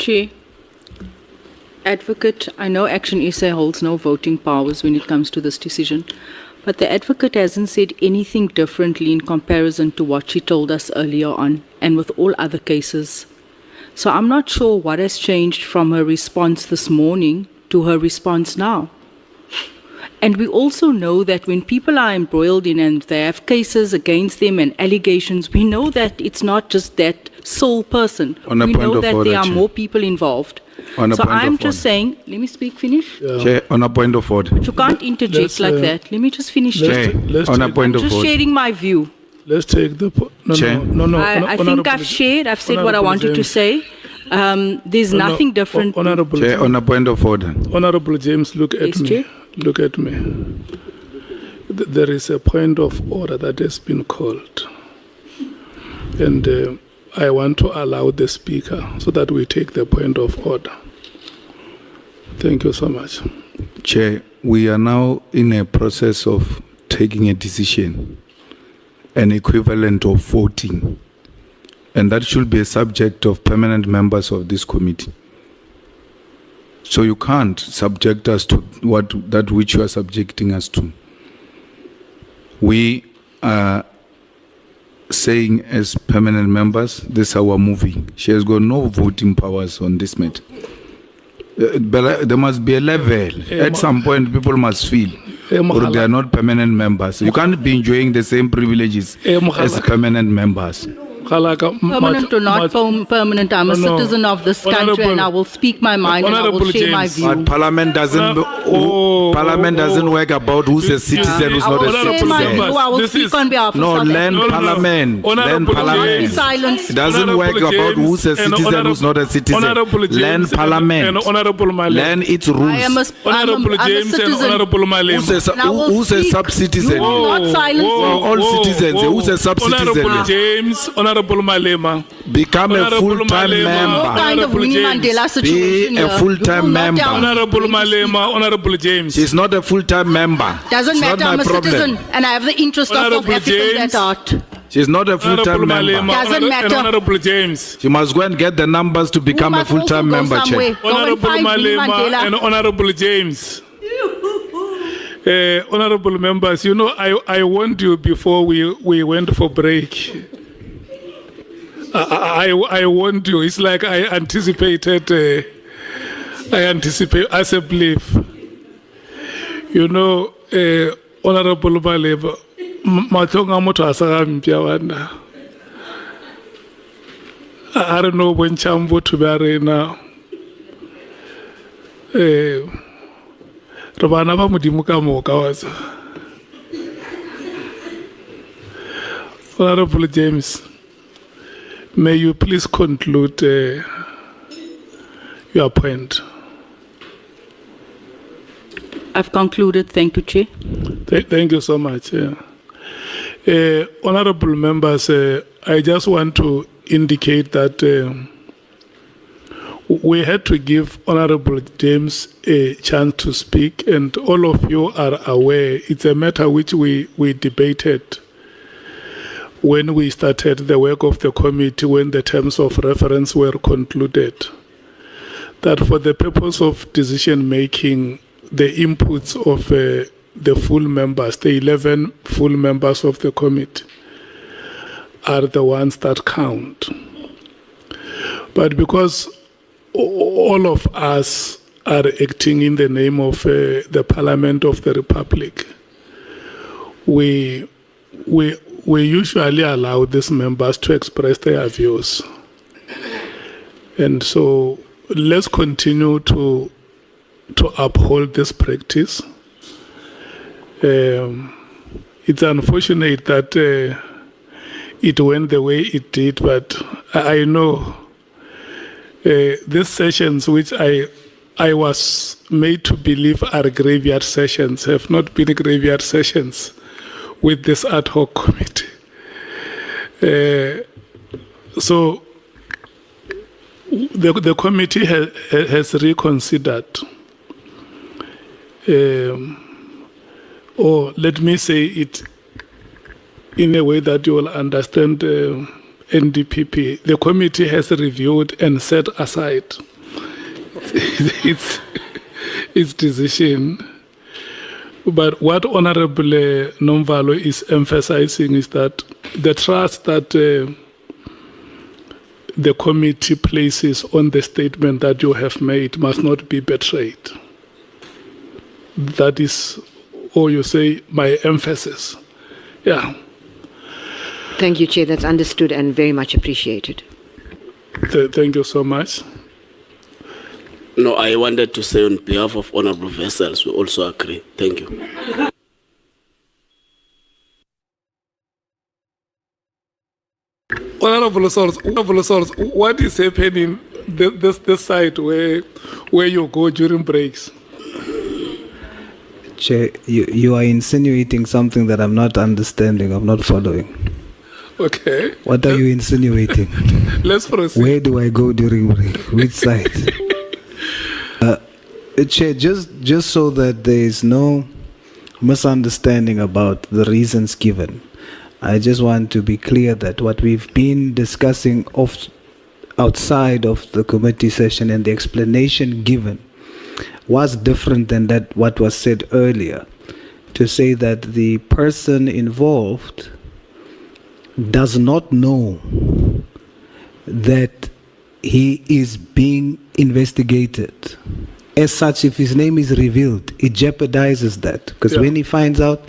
Chair, Advocate, I know Action SA holds no voting powers when it comes to this decision, but the advocate hasn't said anything differently in comparison to what she told us earlier on and with all other cases. So I'm not sure what has changed from her response this morning to her response now. And we also know that when people are embroiled in and they have cases against them and allegations, we know that it's not just that sole person. We know that there are more people involved. So I'm just saying, let me finish. Chair, on a point of order. But you can't interject like that. Let me just finish. Chair, on a point of order. Just sharing my view. Let's take the... No. I think I've shared. I've said what I wanted to say. There's nothing different. Honorable Chair, on a point of order. Honorable James, look at me. Chair? Look at me. There is a point of order that has been called. And I want to allow the speaker so that we take the point of order. Thank you so much. Chair, we are now in a process of taking a decision, an equivalent of voting, and that should be a subject of permanent members of this committee. So you can't subject us to that which you are subjecting us to. We are saying as permanent members, this is how we're moving. She has got no voting powers on this matter. But there must be a level. At some point, people must feel or they are not permanent members. You can't be enjoying the same privileges as permanent members. Permanent or not permanent, I'm a citizen of this country and I will speak my mind and I will share my view. But Parliament doesn't work about who's a citizen, who's not a citizen. I will speak on behalf of No, land Parliament. Land Parliament. It doesn't work about who's a citizen, who's not a citizen. Land Parliament. Land its rules. I'm a citizen. Who's a sub-citizen? Not silence me. All citizens. Who's a sub-citizen? James, Honorable Malema. Become a full-time member. What kind of Winnie Mandela situation Be a full-time member. Honorable Malema, Honorable James. She's not a full-time member. Doesn't matter, I'm a citizen and I have the interest of Africans at heart. She's not a full-time member. Doesn't matter. Honorable James. She must go and get the numbers to become a full-time member. Honorable Malema and Honorable James. Honorable members, you know, I warned you before we went for break. I warned you. It's like I anticipated as a belief. You know, Honorable Malema, matonga moto asaka mpya wana. I don't know when chambo to be now. Robana ba mudimuka moka waza. Honorable James, may you please conclude your point. I've concluded. Thank you, Chair. Thank you so much. Honorable members, I just want to indicate that we had to give Honorable James a chance to speak, and all of you are aware it's a matter which we debated when we started the work of the committee, when the terms of reference were concluded, that for the purpose of decision making, the inputs of the full members, the 11 full members of the committee, are the ones that count. But because all of us are acting in the name of the Parliament of the Republic, we usually allow these members to express their views. And so let's continue to uphold this practice. It's unfortunate that it went the way it did, but I know these sessions, which I was made to believe are graveyard sessions, have not been graveyard sessions with this ad hoc committee. So the committee has reconsidered, or let me say it in a way that you will understand NDPP. The committee has reviewed and set aside its decision. But what Honorable Nomvalo is emphasizing is that the trust that the committee places on the statement that you have made must not be betrayed. That is, or you say, my emphasis. Yeah. Thank you, Chair. That's understood and very much appreciated. Thank you so much. No, I wanted to say on behalf of Honorable Vessels, we also agree. Thank you. Honorable Source, what is happening this side where you go during breaks? Chair, you are insinuating something that I'm not understanding, I'm not following. Okay. What are you insinuating? Let's proceed. Where do I go during break? Which side? Chair, just so that there is no misunderstanding about the reasons given, I just want to be clear that what we've been discussing outside of the committee session and the explanation given was different than that what was said earlier, to say that the person involved does not know that he is being investigated. As such, if his name is revealed, it jeopardizes that. Because when he finds out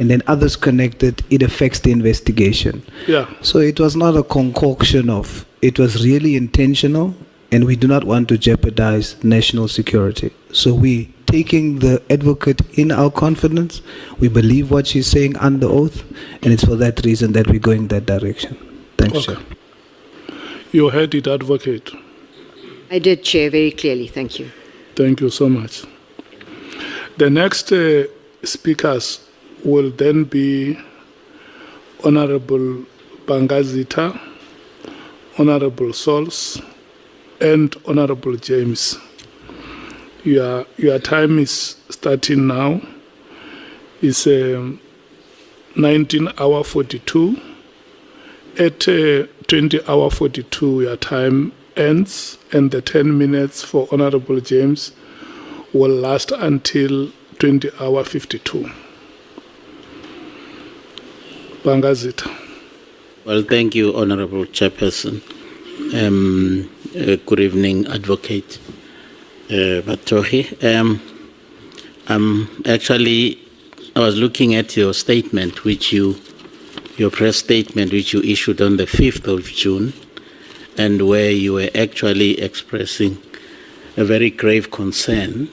and then others connected, it affects the investigation. Yeah. So it was not a concoction of, it was really intentional, and we do not want to jeopardize national security. So we taking the advocate in our confidence, we believe what she's saying under oath, and it's for that reason that we're going that direction. Thanks, Okay. Chair. You heard it, Advocate. I did, Chair, very clearly. Thank you. Thank you so much. The next speakers will then be Honorable Bangazita, Honorable Sols, and Honorable James. Your time is starting now. It's 19:42. At 20:42, your time ends, and the 10 minutes for Honorable James will last until 20:52. Bangazita. Well, thank you, Honorable Chairperson. Good evening, Advocate Batohi. I was looking at your statement, your press statement, which you issued on the 5th of June, and where you were actually expressing a very grave concern